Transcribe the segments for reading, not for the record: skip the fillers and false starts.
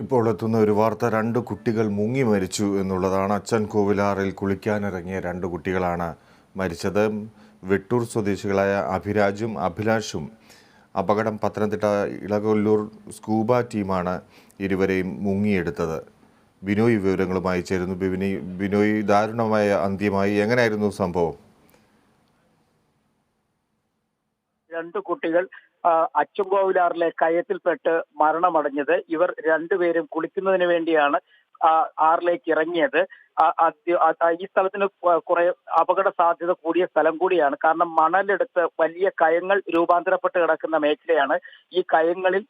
ഇപ്പോൾ എത്തുന്ന ഒരു വാർത്ത, രണ്ട് കുട്ടികൾ മുങ്ങി മരിച്ചു എന്നുള്ളതാണ്. അച്ഛൻ കോവിലാറിൽ കുളിക്കാനിറങ്ങിയ രണ്ട് കുട്ടികളാണ് മരിച്ചത്. വെട്ടൂർ സ്വദേശികളായ അഭിരാജും അഭിലാഷും. അപകടം പത്തനംതിട്ട ഇളകൊല്ലൂർ സ്കൂബ ടീമാണ് ഇരുവരെയും മുങ്ങിയെടുത്തത്. ബിനോയ് വിവരങ്ങളുമായി ചേരുന്നു. ബിനോയ്, ദാരുണമായ അന്ത്യമായി. എങ്ങനെയായിരുന്നു സംഭവം? രണ്ട് കുട്ടികൾ അച്ചൻകോവിലാറിലെ കയത്തിൽപ്പെട്ട് മരണമടഞ്ഞത്. ഇവർ രണ്ടുപേരും കുളിക്കുന്നതിന് വേണ്ടിയാണ് ആറിലേക്ക് ഇറങ്ങിയത്. ഈ സ്ഥലത്തിന് കുറെ അപകട സാധ്യത കൂടിയ സ്ഥലം കൂടിയാണ്. കാരണം മണലെടുത്ത് വലിയ കയങ്ങൾ രൂപാന്തരപ്പെട്ട് കിടക്കുന്ന മേഖലയാണ്. ഈ കയങ്ങളിൽ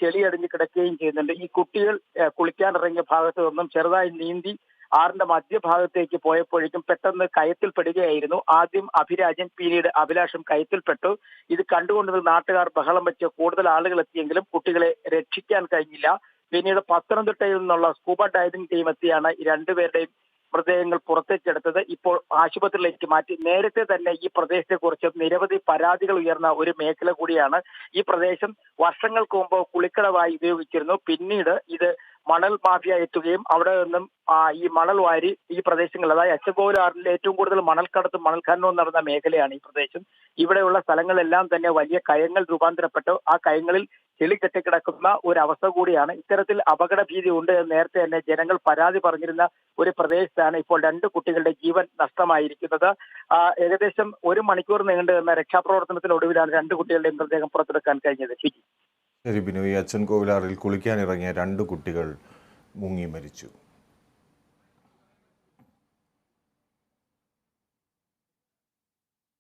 ചെളിയടിഞ്ഞ് കിടക്കുകയും ചെയ്യുന്നുണ്ട്. ഈ കുട്ടികൾ കുളിക്കാനിറങ്ങിയ ഭാഗത്ത് നിന്നും ചെറുതായി നീന്തി ആറിന്റെ മധ്യഭാഗത്തേക്ക് പോയപ്പോഴേക്കും പെട്ടെന്ന് കയത്തിൽപ്പെടുകയായിരുന്നു. ആദ്യം അഭിരാജൻ, പിന്നീട് അഭിലാഷും കയത്തിൽപ്പെട്ടു. ഇത് കണ്ടുകൊണ്ട് നാട്ടുകാർ ബഹളം വെച്ച് കൂടുതൽ ആളുകൾ എത്തിയെങ്കിലും കുട്ടികളെ രക്ഷിക്കാൻ കഴിഞ്ഞില്ല. പിന്നീട് പത്തനംതിട്ടയിൽ നിന്നുള്ള സ്കൂബ ഡൈവിംഗ് ടീം എത്തിയാണ് ഈ രണ്ടുപേരുടെയും മൃതദേഹങ്ങൾ പുറത്തേക്കെടുത്തത്. ഇപ്പോൾ ആശുപത്രിയിലേക്ക് മാറ്റി. നേരത്തെ തന്നെ ഈ പ്രദേശത്തെക്കുറിച്ച് നിരവധി പരാതികൾ ഉയർന്ന ഒരു മേഖല കൂടിയാണ്. ഈ പ്രദേശം വർഷങ്ങൾക്ക് മുമ്പ് കുളിക്കടവായി ഉപയോഗിച്ചിരുന്നു. പിന്നീട് ഇത് മണൽ മാഫിയ എത്തുകയും അവിടെ നിന്നും ഈ മണൽ വാരി ഈ പ്രദേശങ്ങളിൽ, അതായത് അച്ചൻകോവിലാറിൽ ഏറ്റവും കൂടുതൽ മണൽക്കടത്തും മണൽ ഖനനവും നടന്ന മേഖലയാണ് ഈ പ്രദേശം. ഇവിടെയുള്ള സ്ഥലങ്ങളെല്ലാം തന്നെ വലിയ കയങ്ങൾ രൂപാന്തരപ്പെട്ടു. ആ കയങ്ങളിൽ ചെളി കെട്ടിക്കിടക്കുന്ന ഒരു അവസ്ഥ കൂടിയാണ്. ഇത്തരത്തിൽ അപകട ഭീതി ഉണ്ട് എന്ന് നേരത്തെ തന്നെ ജനങ്ങൾ പരാതി പറഞ്ഞിരുന്ന ഒരു പ്രദേശത്താണ് ഇപ്പോൾ രണ്ട് കുട്ടികളുടെ ജീവൻ നഷ്ടമായിരിക്കുന്നത്. ഏകദേശം 1 മണിക്കൂർ നീണ്ടു നിന്ന രക്ഷാപ്രവർത്തനത്തിനൊടുവിലാണ് രണ്ട് കുട്ടികളുടെ മൃതദേഹം പുറത്തെടുക്കാൻ കഴിഞ്ഞത്. ശരി ബിനോയ്, അച്ഛൻ കോവിലാറിൽ കുളിക്കാനിറങ്ങിയ രണ്ട് കുട്ടികൾ മുങ്ങി മരിച്ചു.